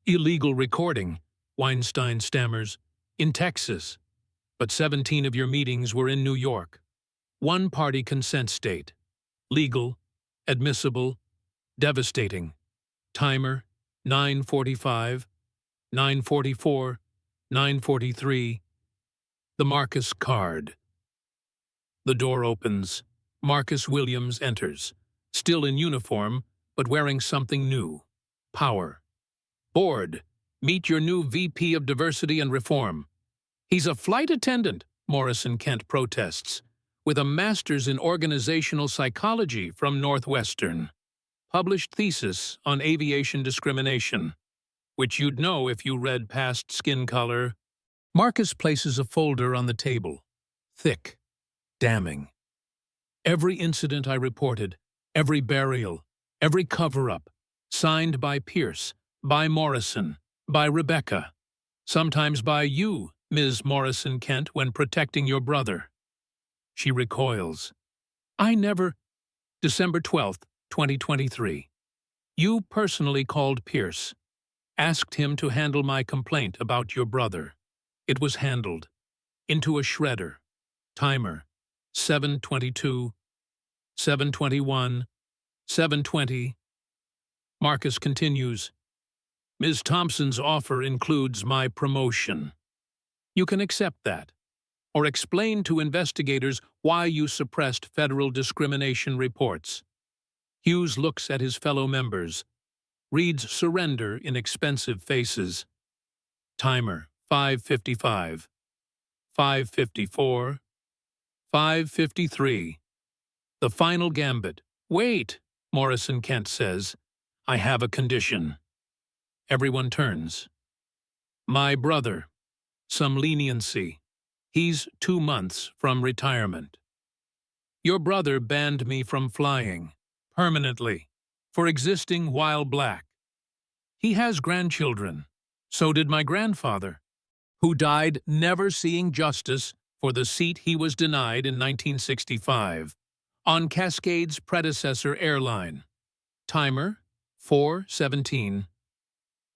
illegal recording, Weinstein stammers. In Texas. But 17 of your meetings were in New York. One-party consent state. Legal, admissible, devastating. Timer, 9:45, 9:44, 9:43. The Marcus card. The door opens. Marcus Williams enters, still in uniform, but wearing something new. Power. Board, meet your new VP of Diversity and Reform. He's a flight attendant, Morrison Kent protests, with a master's in organizational psychology from Northwestern. Published thesis on aviation discrimination, which you'd know if you read past skin color. Marcus places a folder on the table. Thick. Damning. Every incident I reported, every burial, every cover-up, signed by Pierce, by Morrison, by Rebecca, sometimes by you, Ms. Morrison Kent, when protecting your brother. She recoils. I never... December 12th, 2023. You personally called Pierce, asked him to handle my complaint about your brother. It was handled. Into a shredder. Timer. 7:22, 7:21, 7:20. Marcus continues. Ms. Thompson's offer includes my promotion. You can accept that, or explain to investigators why you suppressed federal discrimination reports. Hughes looks at his fellow members, reads surrender in expensive faces. Timer, 5:55, 5:54, 5:53. The final gambit. Wait, Morrison Kent says. I have a condition. Everyone turns. My brother. Some leniency. He's 2 months from retirement. Your brother banned me from flying, permanently, for existing while black. He has grandchildren. So did my grandfather, who died never seeing justice for the seat he was denied in 1965, on Cascade's predecessor Airline. Timer, 4:17,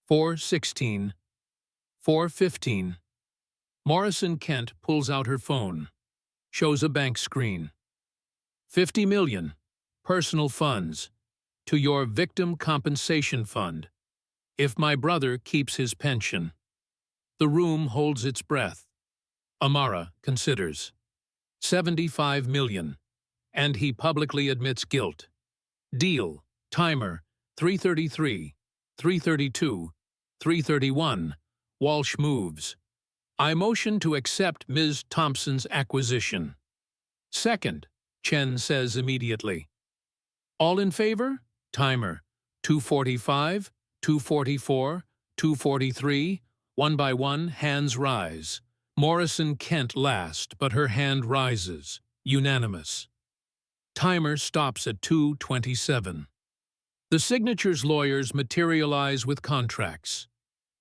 4:16, 4:15. Morrison Kent pulls out her phone, shows a bank screen. 50 million, personal funds, to your victim compensation fund, if my brother keeps his pension. The room holds its breath. Amara considers. 75 million, and he publicly admits guilt. Deal. Timer, 3:33, 3:32, 3:31. Walsh moves. I motion to accept Ms. Thompson's acquisition. Second, Chen says immediately. All in favor? Timer, 2:45, 2:44, 2:43. One by one, hands rise. Morrison Kent last, but her hand rises. Unanimous. Timer stops at 2:27. The signatures lawyers materialize with contracts,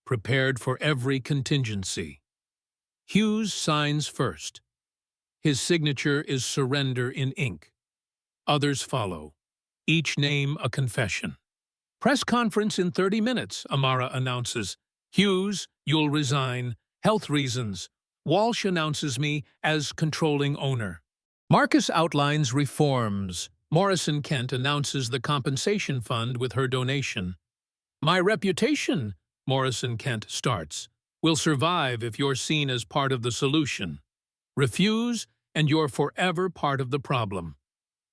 prepared for every contingency. Hughes signs first. His signature is surrender in ink. Others follow, each name a confession. Press conference in 30 minutes, Amara announces. Hughes, you'll resign. Health reasons. Walsh announces me as controlling owner. Marcus outlines reforms. Morrison Kent announces the compensation fund with her donation. My reputation, Morrison Kent starts, will survive if you're seen as part of the solution. Refuse, and you're forever part of the problem.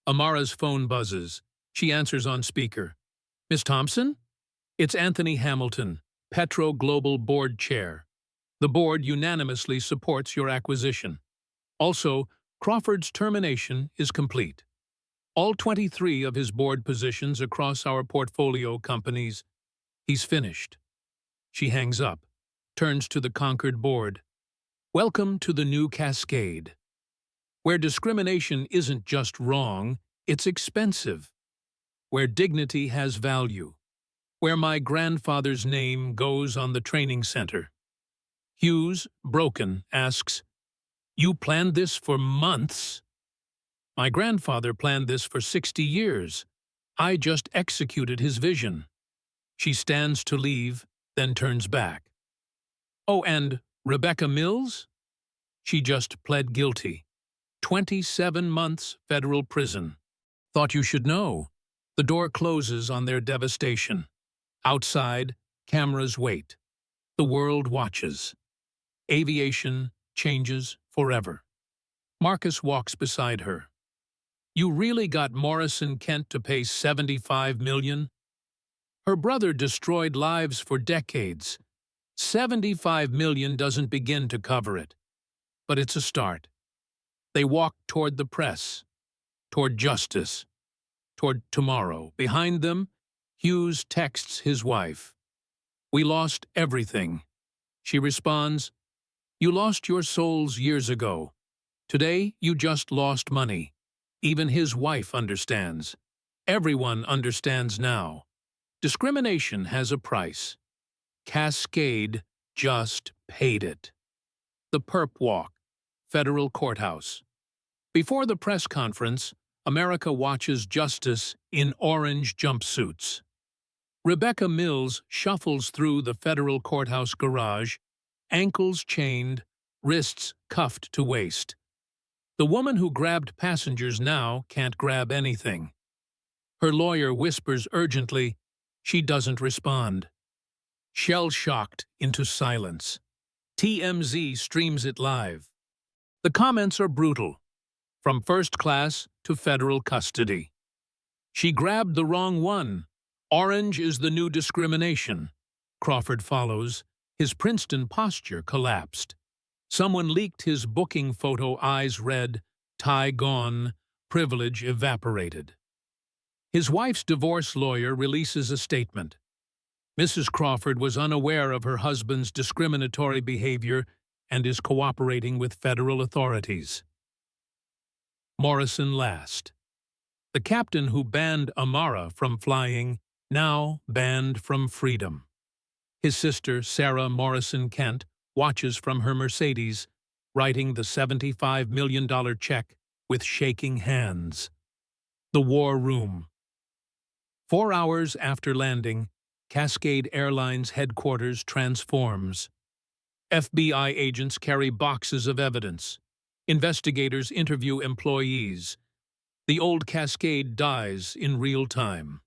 Amara's phone buzzes. She answers on speaker. Miss Thompson? It's Anthony Hamilton, Petro Global Board Chair. The board unanimously supports your acquisition. Also, Crawford's termination is complete. All 23 of his board positions across our portfolio companies, he's finished. She hangs up, turns to the conquered board. Welcome to the new Cascade, where discrimination isn't just wrong, it's expensive, where dignity has value, where my grandfather's name goes on the training center. Hughes, broken, asks, You planned this for months? My grandfather planned this for 60 years. I just executed his vision. She stands to leave, then turns back. Oh, and Rebecca Mills? She just pled guilty. 27 months federal prison. Thought you should know. The door closes on their devastation. Outside, cameras wait. The world watches. Aviation changes forever. Marcus walks beside her. You really got Morrison Kent to pay $75 million? Her brother destroyed lives for decades. $75 million doesn't begin to cover it. But it's a start. They walk toward the press, toward justice, toward tomorrow. Behind them, Hughes texts his wife. We lost everything. She responds, You lost your souls years ago. Today, you just lost money. Even his wife understands. Everyone understands now. Discrimination has a price. Cascade just paid it. The Perp Walk, Federal Courthouse. Before the press conference, America watches justice in orange jumpsuits. Rebecca Mills shuffles through the federal courthouse garage, ankles chained, wrists cuffed to waist. The woman who grabbed passengers now can't grab anything. Her lawyer whispers urgently. She doesn't respond. Shell-shocked into silence. TMZ streams it live. The comments are brutal. From first class to federal custody. She grabbed the wrong one. Orange is the new discrimination. Crawford follows. His Princeton posture collapsed. Someone leaked his booking photo, eyes red, tie gone, privilege evaporated. His wife's divorce lawyer releases a statement. Mrs. Crawford was unaware of her husband's discriminatory behavior and is cooperating with federal authorities. Morrison last. The captain who banned Amara from flying, now banned from freedom. His sister, Sarah Morrison Kent, watches from her Mercedes, writing the $75 million check with shaking hands. The War Room. 4 hours after landing, Cascade Airline's headquarters transforms. FBI agents carry boxes of evidence. Investigators interview employees. The old Cascade dies in real time.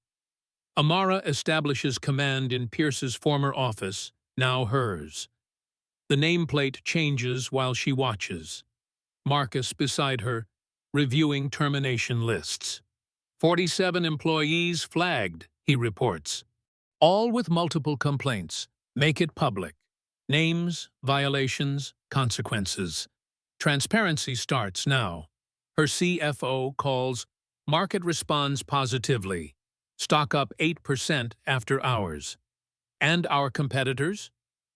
Amara establishes command in Pierce's former office, now hers. The nameplate changes while she watches. Marcus beside her, reviewing termination lists. 47 employees flagged, he reports. All with multiple complaints. Make it public. Names, violations, consequences. Transparency starts now. Her CFO calls. Market responds positively. Stock up 8% after hours. And our competitors?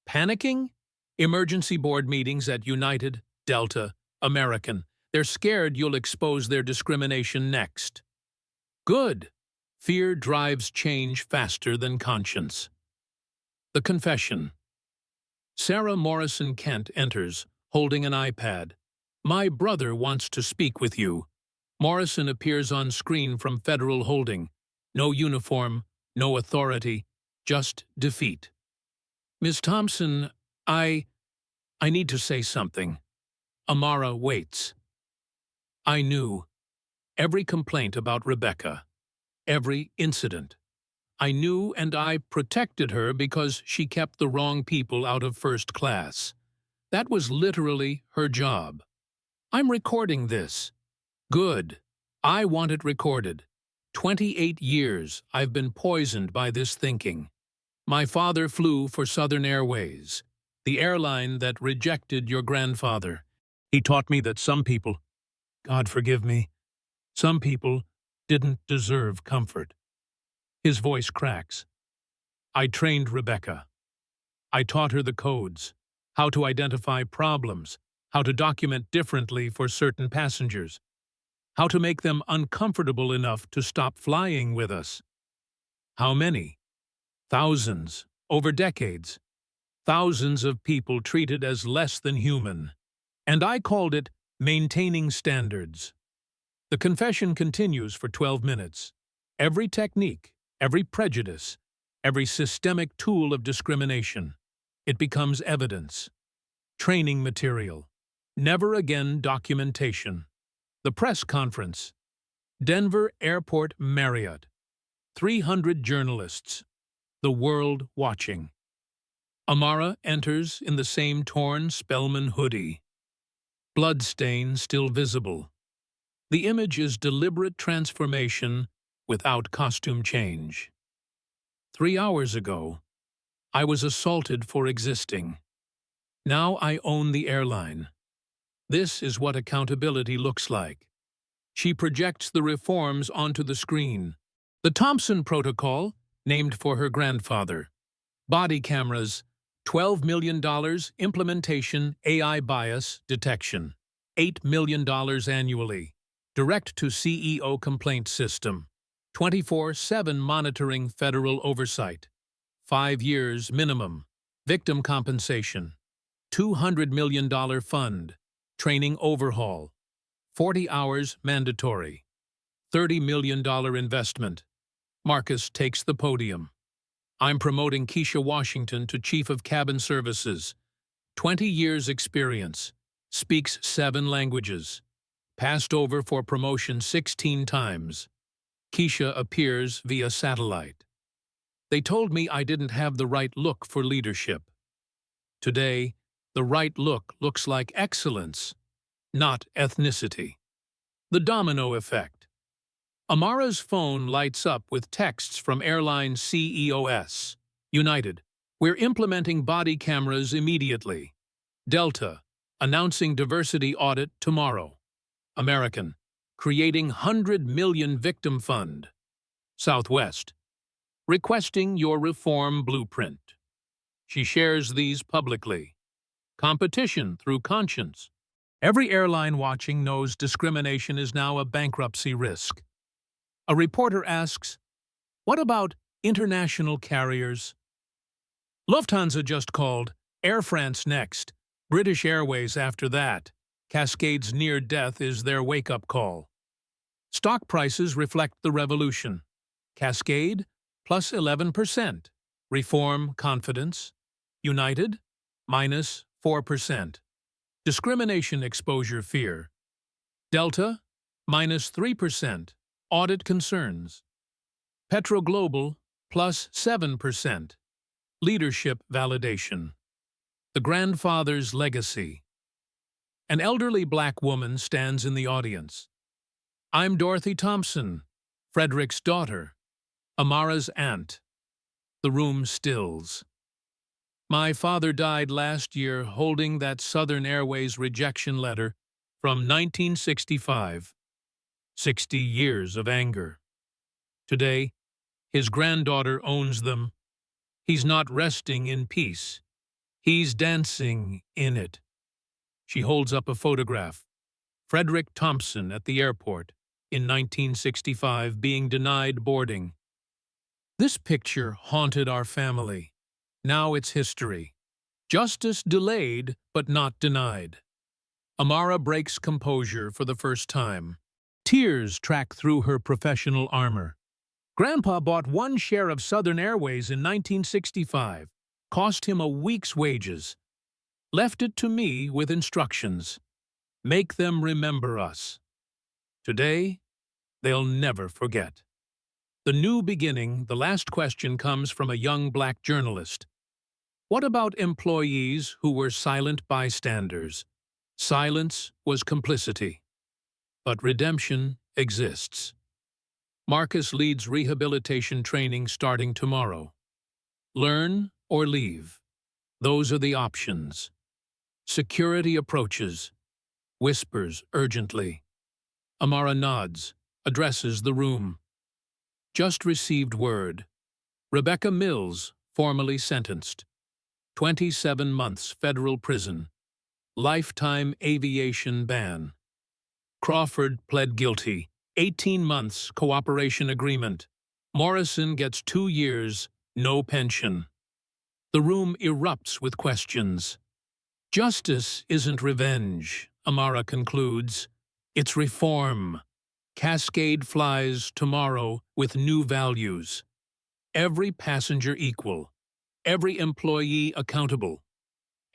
Panicking? Emergency board meetings at United, Delta, American. They're scared you'll expose their discrimination next. Good. Fear drives change faster than conscience. The confession. Sarah Morrison Kent enters, holding an iPad. My brother wants to speak with you. Morrison appears on screen from federal holding. No uniform, no authority, just defeat. Ms. Thompson, I need to say something. Amara waits. I knew. Every complaint about Rebecca. Every incident. I knew and I protected her because she kept the wrong people out of first class. That was literally her job. I'm recording this. Good. I want it recorded. 28 years I've been poisoned by this thinking. My father flew for Southern Airways, the airline that rejected your grandfather. He taught me that some people, God forgive me, some people didn't deserve comfort. His voice cracks. I trained Rebecca. I taught her the codes, how to identify problems, how to document differently for certain passengers, how to make them uncomfortable enough to stop flying with us. How many? Thousands, over decades. Thousands of people treated as less than human. And I called it maintaining standards. The confession continues for 12 minutes. Every technique, every prejudice, every systemic tool of discrimination. It becomes evidence. Training material. Never again documentation. The press conference. Denver Airport Marriott. 300 journalists. The world watching. Amara enters in the same torn Spellman hoodie. Bloodstain still visible. The image is deliberate transformation without costume change. 3 hours ago, I was assaulted for existing. Now I own the airline. This is what accountability looks like. She projects the reforms onto the screen. The Thompson Protocol, named for her grandfather. Body cameras, $12 million, implementation, AI bias, detection. $8 million annually. direct-to-CEO complaint system, 24/7 monitoring federal oversight, 5 years minimum, victim compensation, $200 million fund, training overhaul, 40 hours mandatory, $30 million investment. Marcus takes the podium. I'm promoting Keisha Washington to Chief of Cabin Services, 20 years experience, speaks 7 languages, passed over for promotion 16 times. Keisha appears via satellite. They told me I didn't have the right look for leadership. Today, the right look looks like excellence, not ethnicity. The domino effect. Amara's phone lights up with texts from Airline CEOs. United, we're implementing body cameras immediately. Delta, announcing diversity audit tomorrow. American, creating 100 million victim fund. Southwest, requesting your reform blueprint. She shares these publicly. Competition through conscience. Every airline watching knows discrimination is now a bankruptcy risk. A reporter asks, what about international carriers? Lufthansa just called, Air France next, British Airways after that. Cascade's near death is their wake-up call. Stock prices reflect the revolution. Cascade, plus 11%. Reform confidence. United, minus 4%. Discrimination exposure fear. Delta, minus 3%. Audit concerns. Petroglobal, plus 7%. Leadership validation. The grandfather's legacy. An elderly black woman stands in the audience. I'm Dorothy Thompson, Frederick's daughter, Amara's aunt. The room stills. My father died last year holding that Southern Airways rejection letter from 1965. 60 years of anger. Today, his granddaughter owns them. He's not resting in peace. He's dancing in it. She holds up a photograph. Frederick Thompson at the airport in 1965 being denied boarding. This picture haunted our family. Now it's history. Justice delayed but not denied. Amara breaks composure for the first time. Tears track through her professional armor. Grandpa bought one share of Southern Airways in 1965, cost him a week's wages. Left it to me with instructions. Make them remember us. Today, they'll never forget. The new beginning, the last question comes from a young black journalist. What about employees who were silent bystanders? Silence was complicity. But redemption exists. Marcus leads rehabilitation training starting tomorrow. Learn or leave. Those are the options. Security approaches. Whispers urgently. Amara nods, addresses the room. Just received word. Rebecca Mills, formally sentenced. 27 months federal prison. Lifetime aviation ban. Crawford pled guilty. 18 months cooperation agreement. Morrison gets 2 years, no pension. The room erupts with questions. Justice isn't revenge, Amara concludes. It's reform. Cascade flies tomorrow with new values. Every passenger equal. Every employee accountable.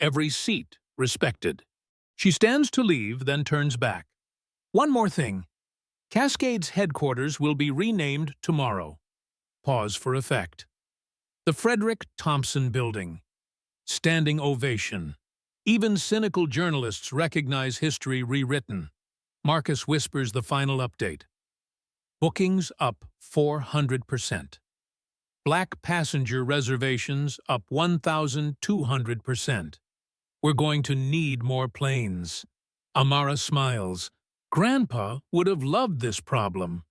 Every seat respected. She stands to leave, then turns back. One more thing. Cascade's headquarters will be renamed tomorrow. Pause for effect. The Frederick Thompson Building. Standing ovation. Even cynical journalists recognize history rewritten. Marcus whispers the final update. Bookings up 400%. Black passenger reservations up 1,200%. We're going to need more planes. Amara smiles. Grandpa would have loved this problem.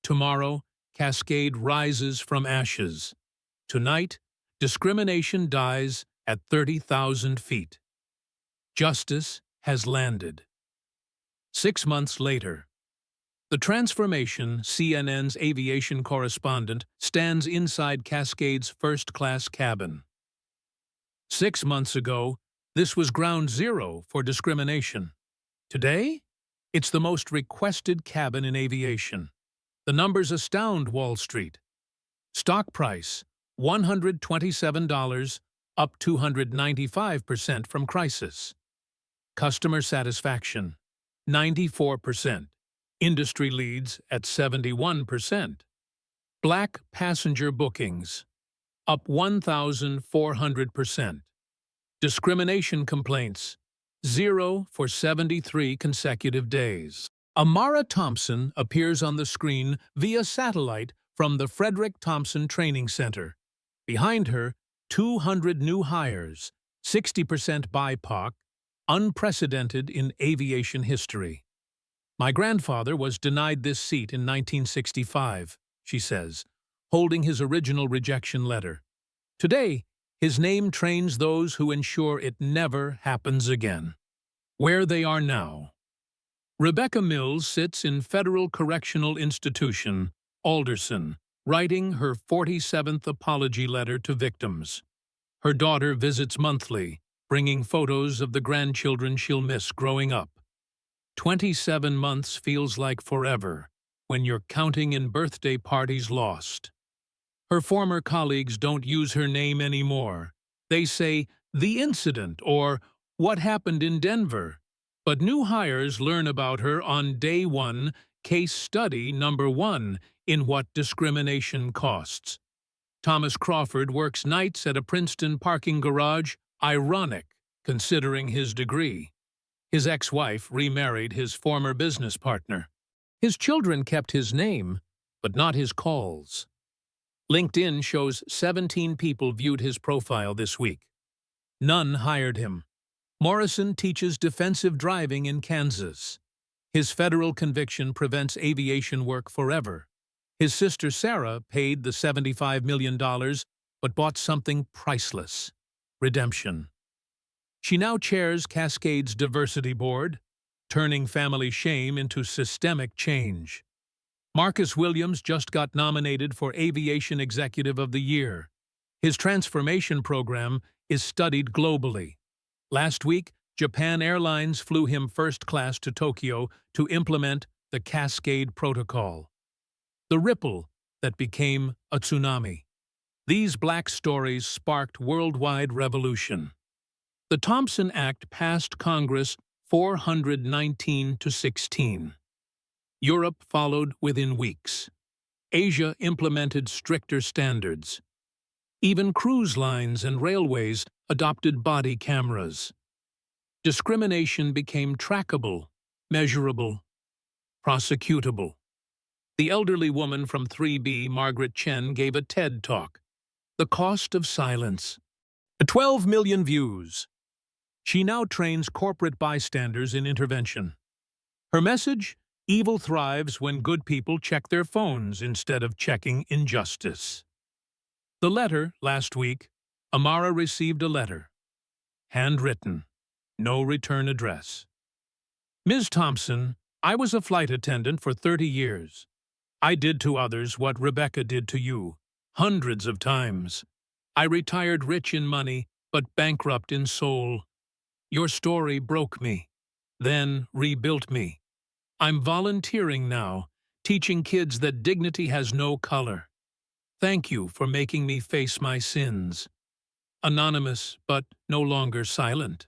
Tomorrow, Cascade rises from ashes. Tonight, discrimination dies at 30,000 feet. Justice has landed. 6 months later, The transformation, CNN's aviation correspondent, stands inside Cascade's first-class cabin. 6 months ago, this was ground zero for discrimination. Today, it's the most requested cabin in aviation. The numbers astound Wall Street. Stock price, $127, up 295% from crisis. Customer satisfaction, 94%. Industry leads at 71%. Black passenger bookings, up 1,400%. Discrimination complaints, 0 for 73 consecutive days. Amara Thompson appears on the screen via satellite from the Frederick Thompson Training Center. Behind her, 200 new hires, 60% BIPOC, unprecedented in aviation history. My grandfather was denied this seat in 1965, she says, holding his original rejection letter. Today, his name trains those who ensure it never happens again. Where they are now. Rebecca Mills sits in Federal Correctional Institution, Alderson, writing her 47th apology letter to victims. Her daughter visits monthly, bringing photos of the grandchildren she'll miss growing up. 27 months feels like forever when you're counting in birthday parties lost. Her former colleagues don't use her name anymore. They say, "the incident," or "what happened in Denver." But new hires learn about her on day one, case study number 1 in What Discrimination Costs. Thomas Crawford works nights at a Princeton parking garage, ironic, considering his degree. His ex-wife remarried his former business partner. His children kept his name, but not his calls. LinkedIn shows 17 people viewed his profile this week. None hired him. Morrison teaches defensive driving in Kansas. His federal conviction prevents aviation work forever. His sister Sarah paid the $75 million, but bought something priceless: redemption. She now chairs Cascade's diversity board, turning family shame into systemic change. Marcus Williams just got nominated for Aviation Executive of the Year. His transformation program is studied globally. Last week, Japan Airlines flew him first class to Tokyo to implement the Cascade Protocol. The ripple that became a tsunami. These black stories sparked worldwide revolution. The Thompson Act passed Congress 419-16. Europe followed within weeks. Asia implemented stricter standards. Even cruise lines and railways adopted body cameras. Discrimination became trackable, measurable, prosecutable. The elderly woman from 3B, Margaret Chen, gave a TED Talk. The Cost of Silence. 12 million views. She now trains corporate bystanders in intervention. Her message? Evil thrives when good people check their phones instead of checking injustice. The letter, last week, Amara received a letter. Handwritten. No return address. Ms. Thompson, I was a flight attendant for 30 years. I did to others what Rebecca did to you, hundreds of times. I retired rich in money, but bankrupt in soul. Your story broke me, then rebuilt me. I'm volunteering now, teaching kids that dignity has no color. Thank you for making me face my sins. Anonymous, but no longer silent.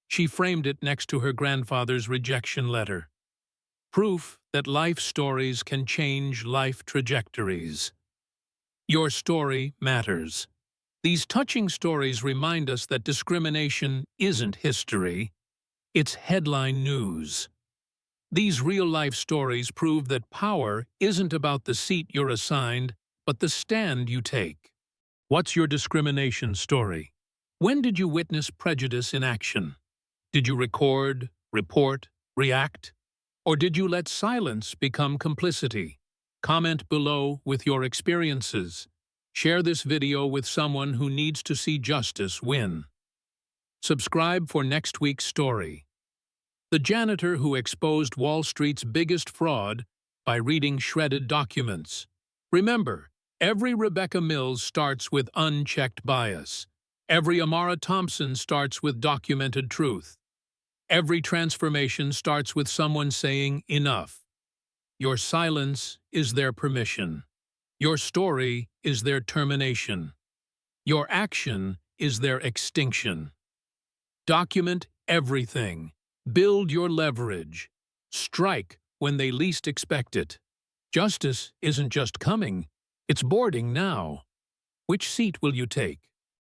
She framed it next to her grandfather's rejection letter. Proof that life stories can change life trajectories. Your story matters. These touching stories remind us that discrimination isn't history. It's headline news. These real-life stories prove that power isn't about the seat you're assigned, but the stand you take. What's your discrimination story? When did you witness prejudice in action? Did you record, report, react? Or did you let silence become complicity? Comment below with your experiences. Share this video with someone who needs to see justice win. Subscribe for next week's story. The janitor who exposed Wall Street's biggest fraud by reading shredded documents. Remember, every Rebecca Mills starts with unchecked bias. Every Amara Thompson starts with documented truth. Every transformation starts with someone saying enough. Your silence is their permission. Your story is their termination. Your action is their extinction. Document everything. Build your leverage. Strike when they least expect it. Justice isn't just coming, it's boarding now. Which seat will you take?